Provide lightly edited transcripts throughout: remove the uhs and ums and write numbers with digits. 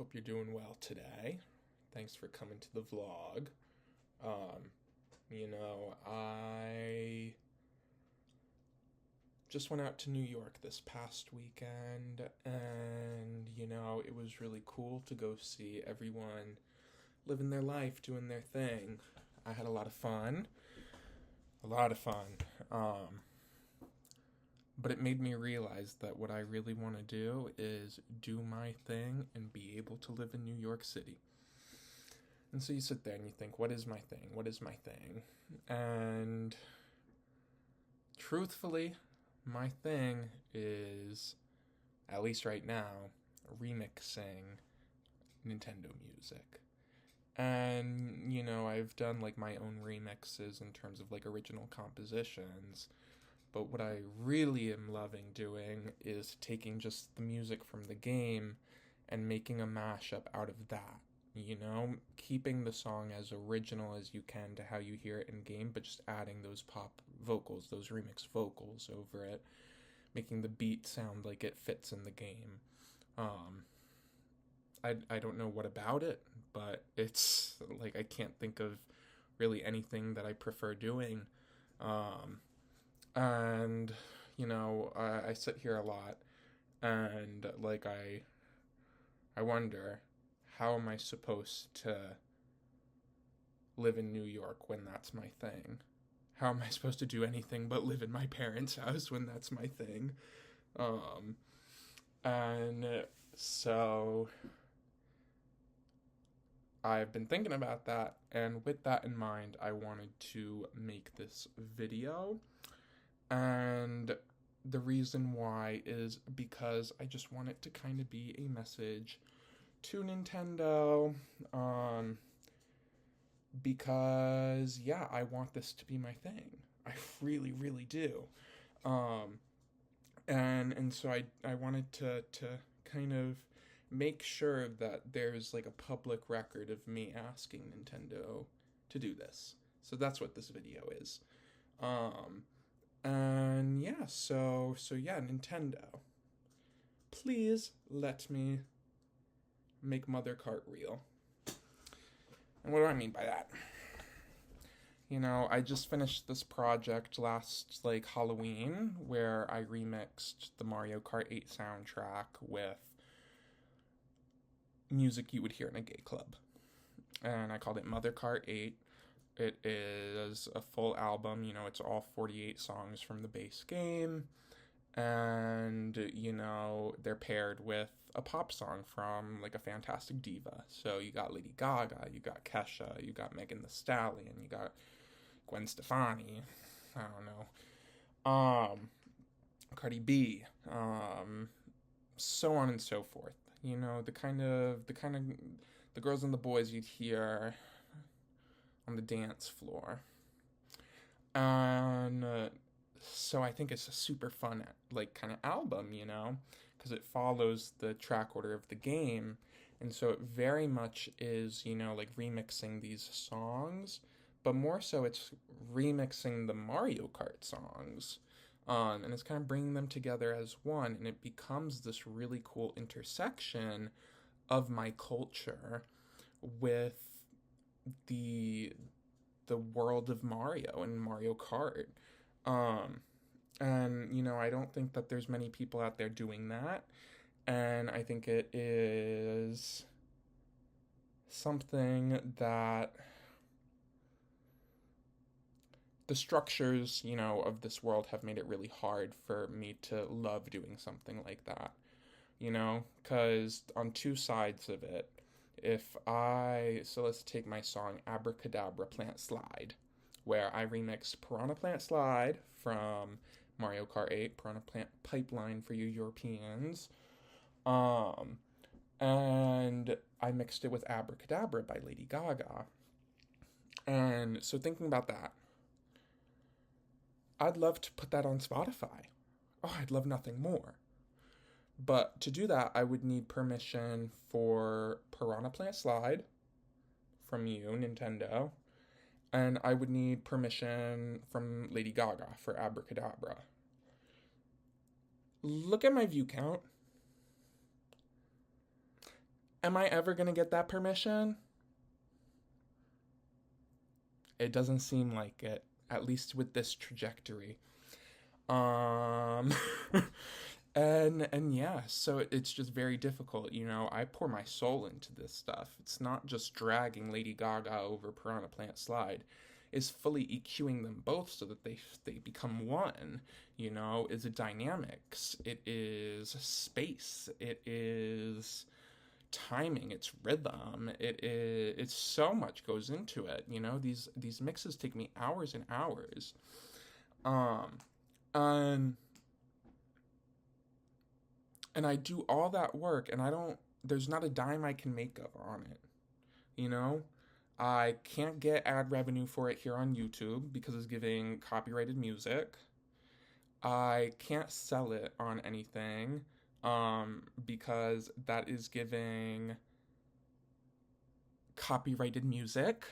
Hope you're doing well today. Thanks for coming to the vlog. I just went out to New York this past weekend, and, it was really cool to go see everyone living their life, doing their thing. I had a lot of fun. But it made me realize that what I really want to do is do my thing and be able to live in New York City. And so you sit there and you think, what is my thing? What is my thing? And truthfully, my thing is, at least right now, remixing Nintendo music. And, I've done like my own remixes in terms of like original compositions. But what I really am loving doing is taking just the music from the game and making a mashup out of that. Keeping the song as original as you can to how you hear it in game, but just adding those pop vocals, those remix vocals over it, making the beat sound like it fits in the game. I don't know what about it, but it's like I can't think of really anything that I prefer doing. And I sit here a lot, and like I wonder, how am I supposed to live in New York when that's my thing? How am I supposed to do anything but live in my parents' house when that's my thing? And so I've been thinking about that, and with that in mind, I wanted to make this video. And the reason why is because I just want it to kind of be a message to Nintendo, because, I want this to be my thing. I really, really do. And so I wanted to kind of make sure that there's like a public record of me asking Nintendo to do this. So that's what this video is. And so Nintendo, please let me make Mario Kart real. And what do I mean by that? I just finished this project last, Halloween, where I remixed the Mario Kart 8 soundtrack with music you would hear in a gay club. And I called it Mario Kart 8. It is a full album, it's all 48 songs from the base game, and, they're paired with a pop song from, a Fantastic Diva. So you got Lady Gaga, you got Kesha, you got Megan Thee Stallion, you got Gwen Stefani, I don't know, Cardi B, so on and so forth. The kind of the girls and the boys you'd hear on the dance floor. And so I think it's a super fun kind of album, because it follows the track order of the game, and so it very much is remixing these songs, but more so it's remixing the Mario Kart songs, and it's kind of bringing them together as one, and it becomes this really cool intersection of my culture with the world of Mario and Mario Kart. And I don't think that there's many people out there doing that, and I think it is something that the structures, of this world have made it really hard for me to love doing something like that, because on two sides of it, so let's take my song Abracadabra Plant Slide, where I remix Piranha Plant Slide from Mario Kart 8, Piranha Plant Pipeline for you Europeans, and I mixed it with Abracadabra by Lady Gaga. And so thinking about that, I'd love to put that on Spotify. Oh, I'd love nothing more. But to do that, I would need permission for Piranha Plant Slide from you, Nintendo, and I would need permission from Lady Gaga for Abracadabra. Look at my view count. Am I ever going to get that permission? It doesn't seem like it, at least with this trajectory. Um and yeah, so it's just very difficult, you know. I pour my soul into this stuff. It's not just dragging Lady Gaga over Piranha Plant Slide. It's fully EQing them both so that they become one, you know. Is it dynamics? It is space. It is timing, it's rhythm, it's so much goes into it, you know. These mixes take me hours and hours. Um and and I do all that work and I don't there's not a dime I can make of on it, you know? I can't get ad revenue for it here on YouTube because it's giving copyrighted music. I can't sell it on anything because that is giving copyrighted music.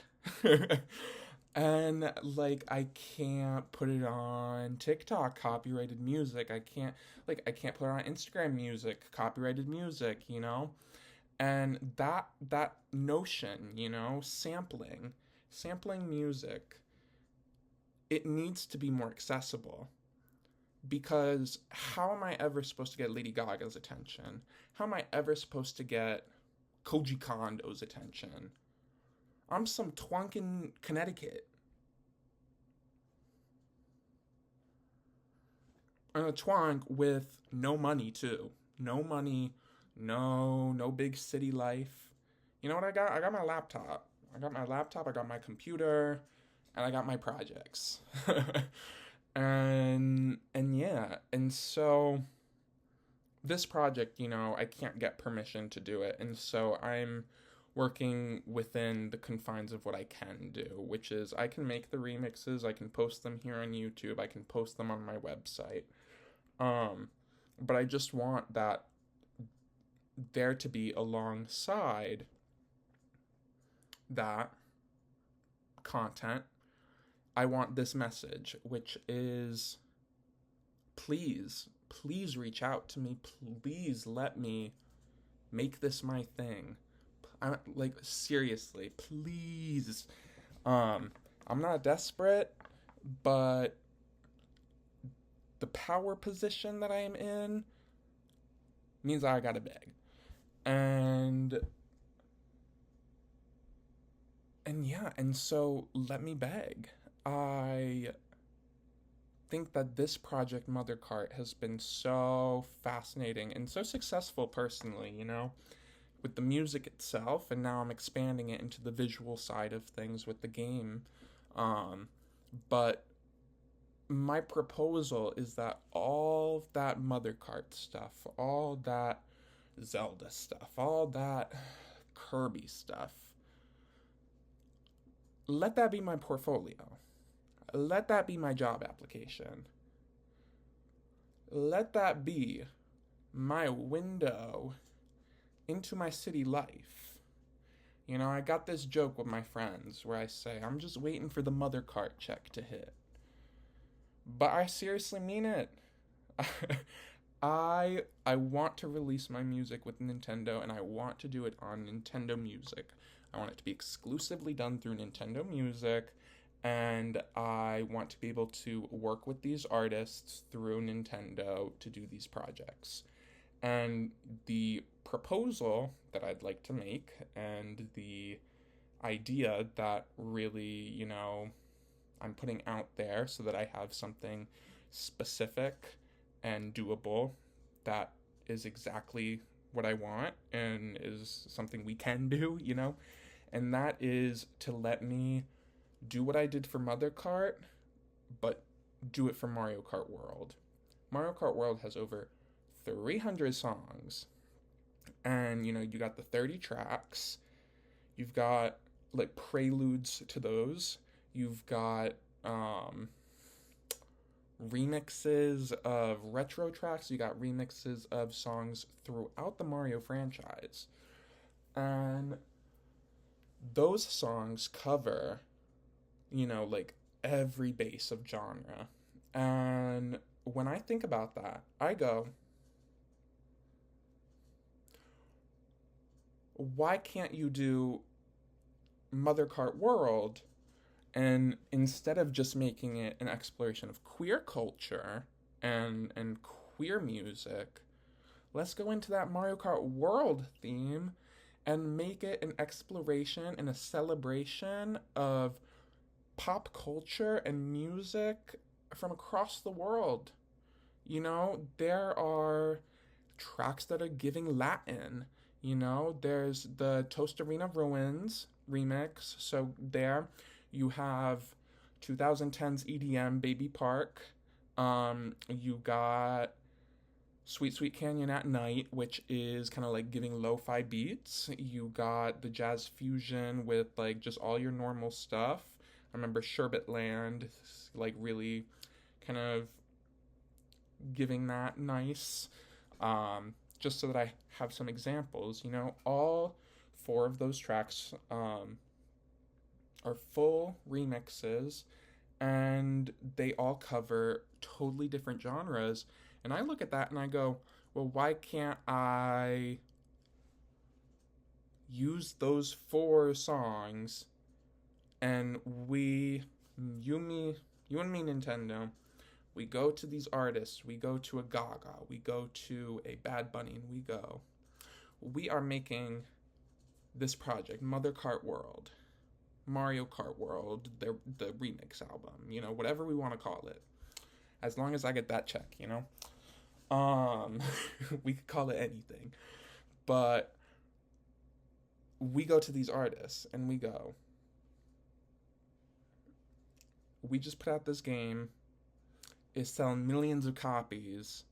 And like I can't put it on TikTok, copyrighted music. I can't put it on Instagram music, copyrighted music, you know? And that notion, you know, sampling music, it needs to be more accessible. Because how am I ever supposed to get Lady Gaga's attention? How am I ever supposed to get Koji Kondo's attention? I'm some twunk in Connecticut. And a twunk with no money too. No money, no big city life. You know what I got? I got my laptop. I got my computer, and I got my projects. And yeah, and so this project, you know, I can't get permission to do it. And so I'm working within the confines of what I can do, which is I can make the remixes, I can post them here on YouTube, I can post them on my website. Um, but I just want that there to be alongside that content. I want this message, which is please reach out to me. Please let me make this my thing. Like, seriously, please. I'm not desperate, but the power position that I am in means I gotta beg. And yeah, and so let me beg. I think that this project, Mother Cart, has been so fascinating and so successful personally, you know, with the music itself, and now I'm expanding it into the visual side of things with the game. Um, but my proposal is that all that Mother Cart stuff, all that Zelda stuff, all that Kirby stuff, let that be my portfolio. Let that be my job application. Let that be my window into my city life. You know, I got this joke with my friends where I say, I'm just waiting for the Mother Cart check to hit. But I seriously mean it. I want to release my music with Nintendo, and I want to do it on Nintendo Music. I want it to be exclusively done through Nintendo Music, and I want to be able to work with these artists through Nintendo to do these projects. And the proposal that I'd like to make, and the idea that really, you know, I'm putting out there so that I have something specific and doable that is exactly what I want and is something we can do, you know? And that is to let me do what I did for Mother Kart, but do it for Mario Kart World. Mario Kart World has over 300 songs. And, you know, you got the 30 tracks. You've got, like, preludes to those. You've got remixes of retro tracks. You got remixes of songs throughout the Mario franchise. And those songs cover, you know, like, every base of genre. And when I think about that, I go, why can't you do Mother Kart World, and instead of just making it an exploration of queer culture and queer music, let's go into that Mario Kart World theme and make it an exploration and a celebration of pop culture and music from across the world. You know, there are tracks that are giving Latin. You know, there's the Toast Arena Ruins remix. So there you have 2010's EDM Baby Park. You got Sweet Sweet Canyon at Night, which is kind of like giving lo-fi beats. You got the Jazz Fusion with like just all your normal stuff. I remember Sherbet Land, like really kind of giving that nice. Just so that I have some examples, you know, all four of those tracks are full remixes, and they all cover totally different genres. And I look at that and I go, well, why can't I use those four songs and you and me, Nintendo, we go to these artists, we go to a Gaga, we go to a Bad Bunny, and we are making this project, Mother Kart World, Mario Kart World, the remix album, you know, whatever we want to call it. As long as I get that check, you know? We could call it anything. But we go to these artists and we go, we just put out this game, is selling millions of copies,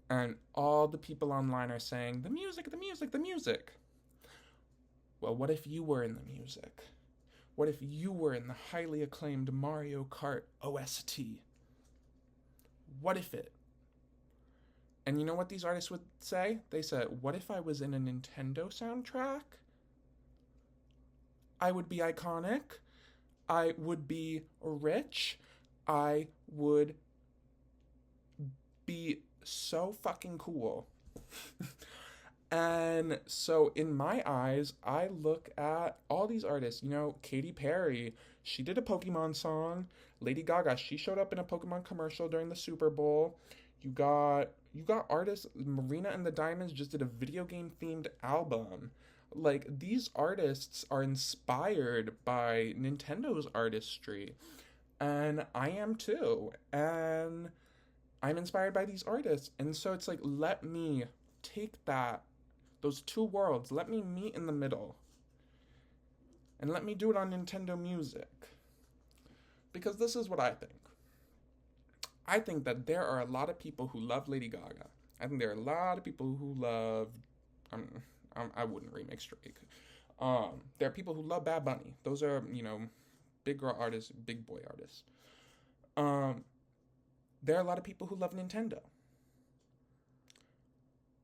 and all the people online are saying, the music, the music, the music. Well, what if you were in the music? What if you were in the highly acclaimed Mario Kart OST? What if it? And you know what these artists would say? They said, what if I was in a Nintendo soundtrack? I would be iconic. I would be rich. I would be so fucking cool. And so in my eyes, I look at all these artists, you know, Katy Perry, she did a Pokemon song. Lady Gaga, she showed up in a Pokemon commercial during the Super Bowl. You got artists, Marina and the Diamonds just did a video game themed album. Like, these artists are inspired by Nintendo's artistry. And I am too. And I'm inspired by these artists. And so it's like, let me take those two worlds, let me meet in the middle. And let me do it on Nintendo Music. Because this is what I think. I think that there are a lot of people who love Lady Gaga. I think there are a lot of people who love... I wouldn't remix Drake. There are people who love Bad Bunny. Those are, you know, big girl artists, big boy artists. There are a lot of people who love Nintendo.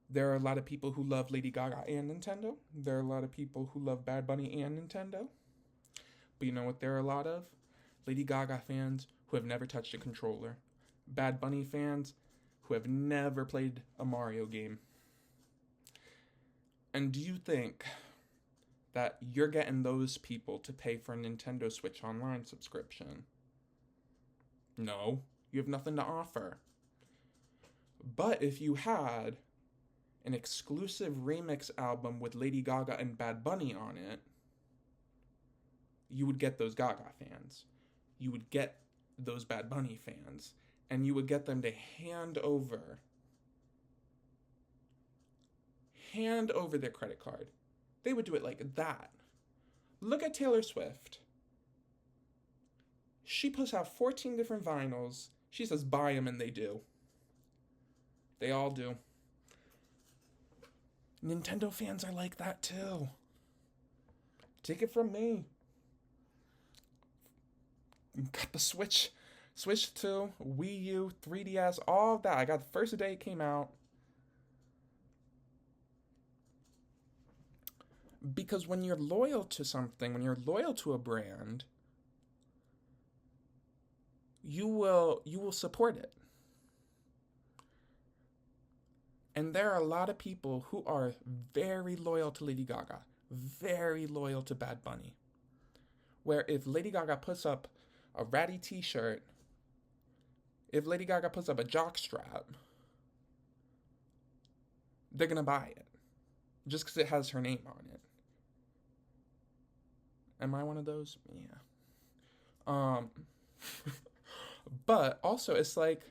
There are a lot of people who love Lady Gaga and Nintendo. There are a lot of people who love Bad Bunny and Nintendo. But you know what there are a lot of? Lady Gaga fans who have never touched a controller. Bad Bunny fans who have never played a Mario game. And do you think that you're getting those people to pay for a Nintendo Switch Online subscription? No, you have nothing to offer. But if you had an exclusive remix album with Lady Gaga and Bad Bunny on it, you would get those Gaga fans. You would get those Bad Bunny fans. And you would get them to hand over their credit card. They would do it like that. Look at Taylor Swift. She puts out 14 different vinyls. She says buy them, and they do. They all do. Nintendo fans are like that too. Take it from me. Got the Switch 2, Wii U, 3DS, all of that. I got the first day it came out. Because when you're loyal to something, when you're loyal to a brand, you will support it. And there are a lot of people who are very loyal to Lady Gaga. very loyal to Bad Bunny. Where if Lady Gaga puts up a ratty t-shirt, if Lady Gaga puts up a jockstrap, they're gonna buy it. Just because it has her name on it. Am I one of those? Yeah. But also it's like,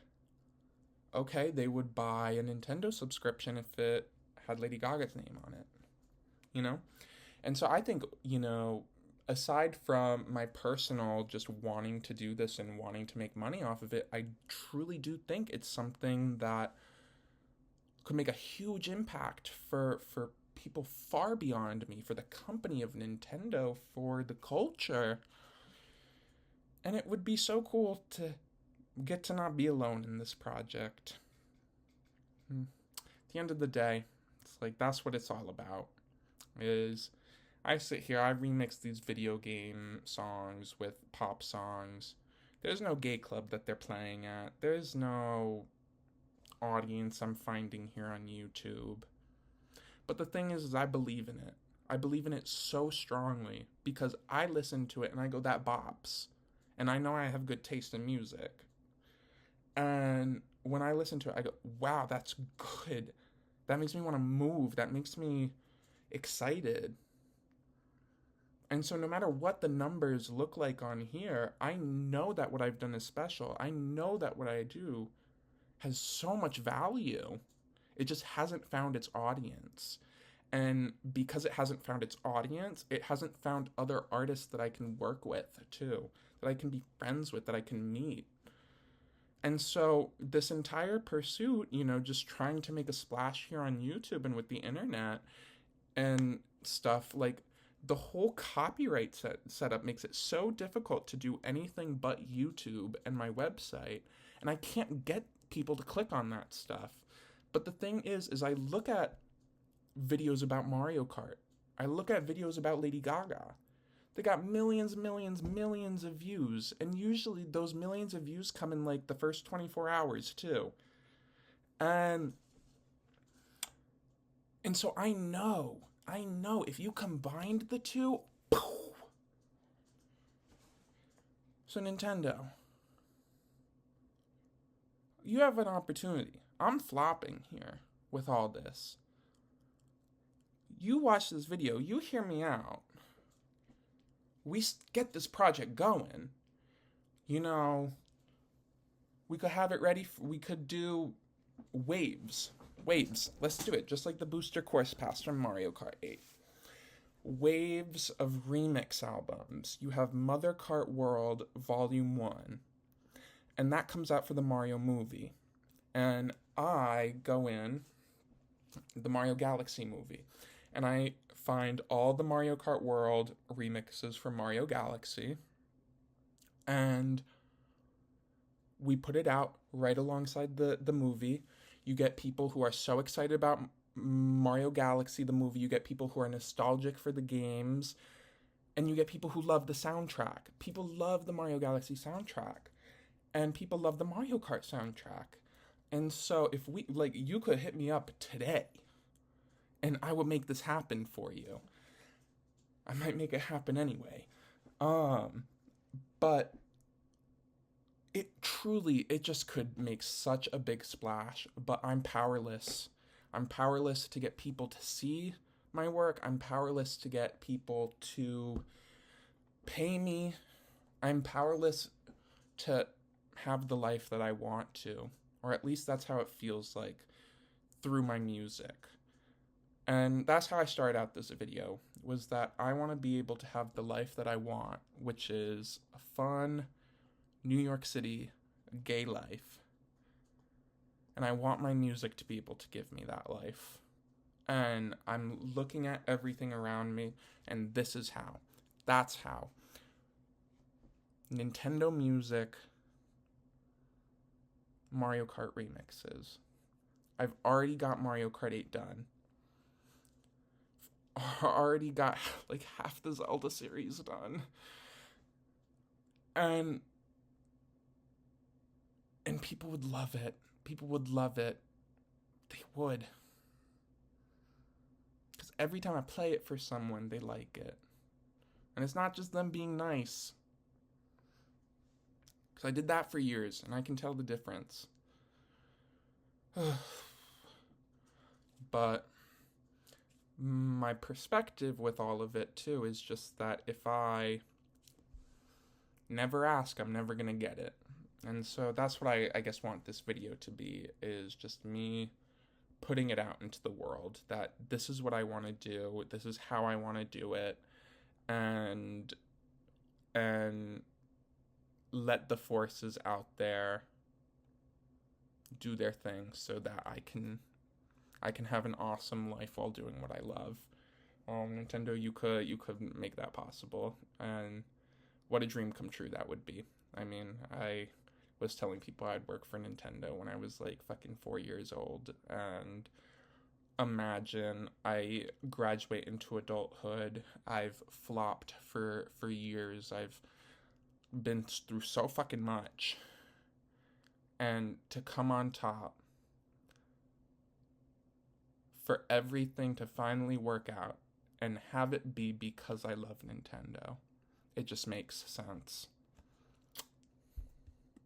okay, they would buy a Nintendo subscription if it had Lady Gaga's name on it, you know? And so I think, aside from my personal just wanting to do this and wanting to make money off of it, I truly do think it's something that could make a huge impact for people far beyond me, for the company of Nintendo, for the culture. And it would be so cool to get to not be alone in this project. At the end of the day, it's like that's what it's all about. Is I sit here, I remix these video game songs with pop songs. There's no gay club that they're playing at. There's no audience I'm finding here on YouTube. But the thing is I believe in it. I believe in it so strongly because I listen to it and I go, that bops. And I know I have good taste in music. And when I listen to it, I go, wow, that's good. That makes me want to move. That makes me excited. And so no matter what the numbers look like on here, I know that what I've done is special. I know that what I do has so much value. It just hasn't found its audience. And because it hasn't found its audience, it hasn't found other artists that I can work with too, that I can be friends with, that I can meet. And so this entire pursuit, just trying to make a splash here on YouTube and with the internet and stuff, like the whole copyright setup makes it so difficult to do anything but YouTube and my website. And I can't get people to click on that stuff. But the thing is I look at videos about Mario Kart. I look at videos about Lady Gaga. They got millions of views. And usually those millions of views come in like the first 24 hours too. And so I know if you combined the two, so Nintendo, you have an opportunity. I'm flopping here with all this. You watch this video, you hear me out. We get this project going. We could have it ready. We could do waves. Let's do it. Just like the booster course pass from Mario Kart 8. Waves of remix albums. You have Mario Kart World Volume 1. And that comes out for the Mario movie. And I go in the Mario Galaxy movie. And I find all the Mario Kart World remixes from Mario Galaxy. And we put it out right alongside the movie. You get people who are so excited about Mario Galaxy, the movie. You get people who are nostalgic for the games. And you get people who love the soundtrack. People love the Mario Galaxy soundtrack. And people love the Mario Kart soundtrack. And so if you could hit me up today and I would make this happen for you. I might make it happen anyway. But it just could make such a big splash, but I'm powerless. I'm powerless to get people to see my work. I'm powerless to get people to pay me. I'm powerless to have the life that I want to, or at least that's how it feels like through my music. And that's how I started out this video, was that I want to be able to have the life that I want, which is a fun New York City gay life. And I want my music to be able to give me that life. And I'm looking at everything around me, and this is how. That's how. Nintendo music, Mario Kart remixes. I've already got Mario Kart 8 done. Already got like half the Zelda series done. And people would love it. People would love it. They would. Because every time I play it for someone, they like it. And it's not just them being nice. Because I did that for years, and I can tell the difference. But my perspective with all of it, too, is just that if I never ask, I'm never going to get it. And so that's what I guess want this video to be, is just me putting it out into the world, that this is what I want to do, this is how I want to do it, and let the forces out there do their thing so that I can have an awesome life while doing what I love. Nintendo, you could make that possible, and what a dream come true that would be. I mean, I was telling people I'd work for Nintendo when I was like fucking 4 years old, and imagine I graduate into adulthood. I've flopped for years. I've been through so fucking much, and to come on top, for everything to finally work out and have it be because I love Nintendo. It just makes sense.